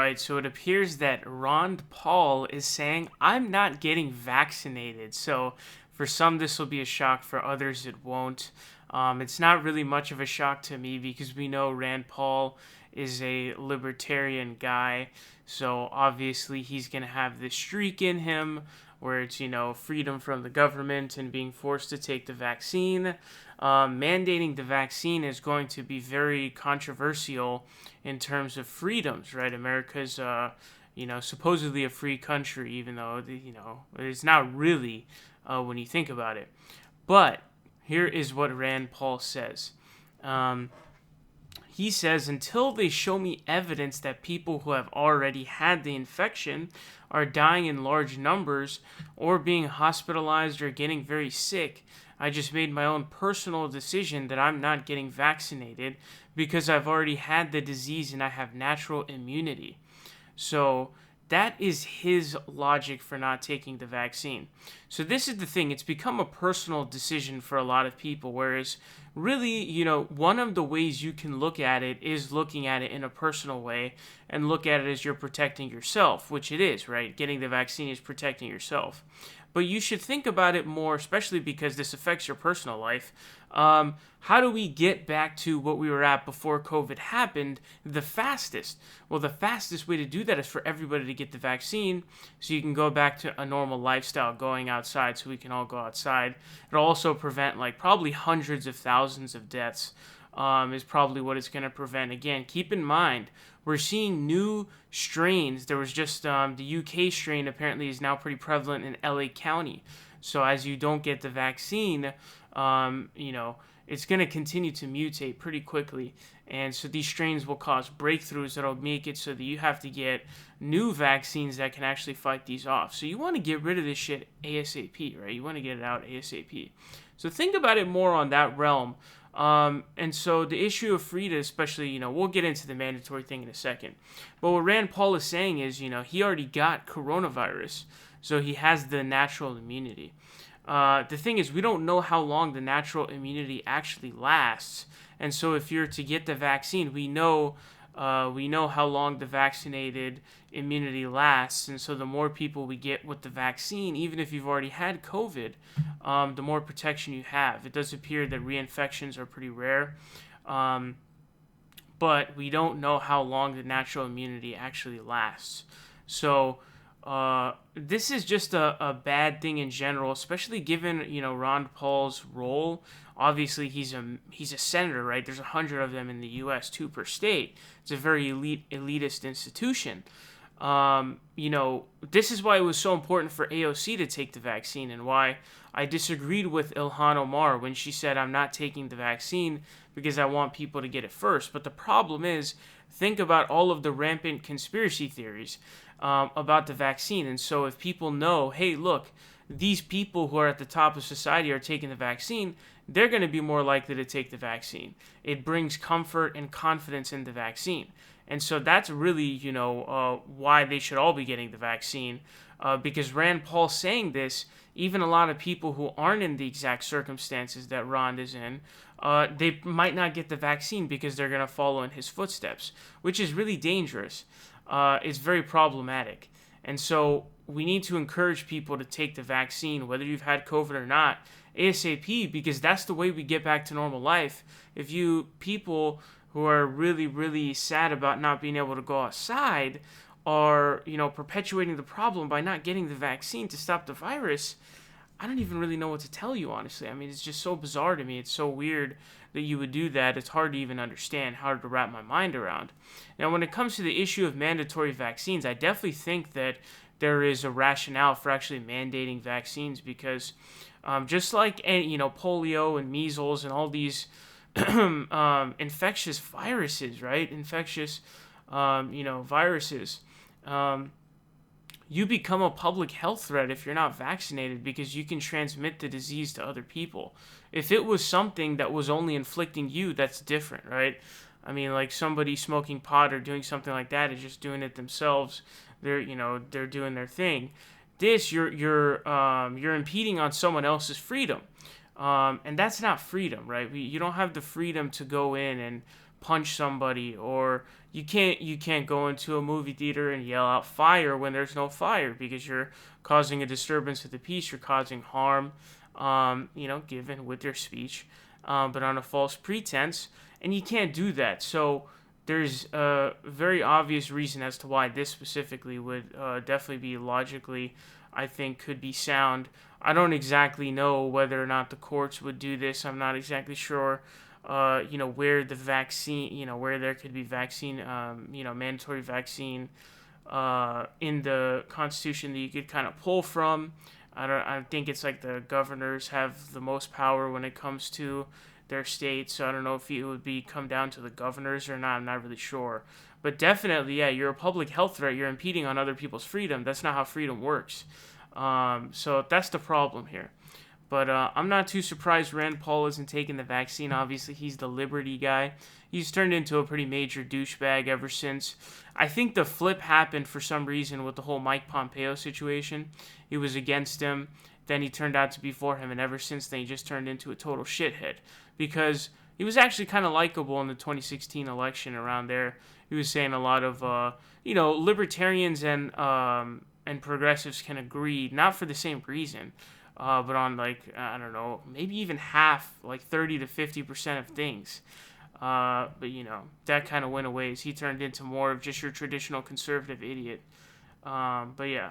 right? So it appears that Ron Paul is saying, I'm not getting vaccinated. So for some, this will be a shock. For others, it won't. It's not really much of a shock to me because we know Rand Paul is a libertarian guy. So obviously, he's going to have this streak in him where it's, freedom from the government and being forced to take the vaccine. Mandating the vaccine is going to be very controversial in terms of freedoms, right? America's, supposedly a free country, even though, it's not really when you think about it. But here is what Rand Paul says. He says, until they show me evidence that people who have already had the infection are dying in large numbers or being hospitalized or getting very sick, I just made my own personal decision that I'm not getting vaccinated because I've already had the disease and I have natural immunity. So that is his logic for not taking the vaccine. So this is the thing. It's become a personal decision for a lot of people, whereas really, one of the ways you can look at it is looking at it in a personal way and look at it as you're protecting yourself, which it is, right? Getting the vaccine is protecting yourself. But you should think about it more, especially because this affects your personal life. How do we get back to what we were at before COVID happened the fastest? Well, the fastest way to do that is for everybody to get the vaccine so you can go back to a normal lifestyle, going outside so we can all go outside. It'll also prevent probably hundreds of thousands of deaths is probably what it's going to prevent. Again, keep in mind, we're seeing new strains. There was just the UK strain apparently is now pretty prevalent in LA County. So as you don't get the vaccine, it's going to continue to mutate pretty quickly. And so these strains will cause breakthroughs that'll make it so that you have to get new vaccines that can actually fight these off. So you want to get rid of this shit ASAP, right? You want to get it out ASAP. So think about it more on that realm. And so the issue of freedom, especially, we'll get into the mandatory thing in a second. But what Rand Paul is saying is, he already got coronavirus. So he has the natural immunity. The thing is, we don't know how long the natural immunity actually lasts. And so if you're to get the vaccine, we know how long the vaccinated immunity lasts. And so the more people we get with the vaccine, even if you've already had COVID, the more protection you have. It does appear that reinfections are pretty rare. But we don't know how long the natural immunity actually lasts. So this is just a bad thing in general, especially given, Ron Paul's role. Obviously, he's a senator, right? There's 100 of them in the U.S., 2 per state. It's a very elitist institution. This is why it was so important for AOC to take the vaccine and why I disagreed with Ilhan Omar when she said, I'm not taking the vaccine because I want people to get it first. But the problem is, think about all of the rampant conspiracy theories about the vaccine. And so if people know, hey, look, these people who are at the top of society are taking the vaccine, they're going to be more likely to take the vaccine. It brings comfort and confidence in the vaccine. And so that's really, why they should all be getting the vaccine. Because Rand Paul saying this, even a lot of people who aren't in the exact circumstances that Ron is in, they might not get the vaccine because they're going to follow in his footsteps, which is really dangerous. It's very problematic. And so we need to encourage people to take the vaccine, whether you've had COVID or not, ASAP, because that's the way we get back to normal life. If you people who are really, really sad about not being able to go outside are, perpetuating the problem by not getting the vaccine to stop the virus, I don't even really know what to tell you, honestly. I mean, it's just so bizarre to me. It's so weird that you would do that. It's hard to even understand, hard to wrap my mind around. Now, when it comes to the issue of mandatory vaccines, I definitely think that there is a rationale for actually mandating vaccines because just like, polio and measles and all these infectious viruses, right? Infectious, viruses. You become a public health threat if you're not vaccinated because you can transmit the disease to other people. If it was something that was only inflicting you, that's different, right? I mean, like somebody smoking pot or doing something like that is just doing it themselves. They're doing their thing. This, you're impeding on someone else's freedom. And that's not freedom, right? You don't have the freedom to go in and punch somebody, or you can't go into a movie theater and yell out fire when there's no fire, because you're causing a disturbance of the peace. You're causing harm, given with your speech, but on a false pretense, and you can't do that. So there's a very obvious reason as to why this specifically would definitely be logically, I think, could be sound. I don't exactly know whether or not the courts would do this. I'm not exactly sure, where the vaccine, where there could be vaccine, mandatory vaccine in the Constitution that you could kind of pull from. I think it's like the governors have the most power when it comes to their state, so I don't know if it would come down to the governors or not. I'm not really sure. But definitely, yeah, you're a public health threat. You're impeding on other people's freedom. That's not how freedom works. So that's the problem here. But I'm not too surprised Rand Paul isn't taking the vaccine. Obviously, he's the liberty guy. He's turned into a pretty major douchebag ever since. I think the flip happened for some reason with the whole Mike Pompeo situation. He was against him. Then he turned out to be for him. And ever since then, he just turned into a total shithead. Because he was actually kind of likable in the 2016 election around there. He was saying a lot of, libertarians and progressives can agree, not for the same reason, but on, like, I don't know, maybe even half, like 30 to 50% of things. But, that kind of went away as he turned into more of just your traditional conservative idiot. But yeah.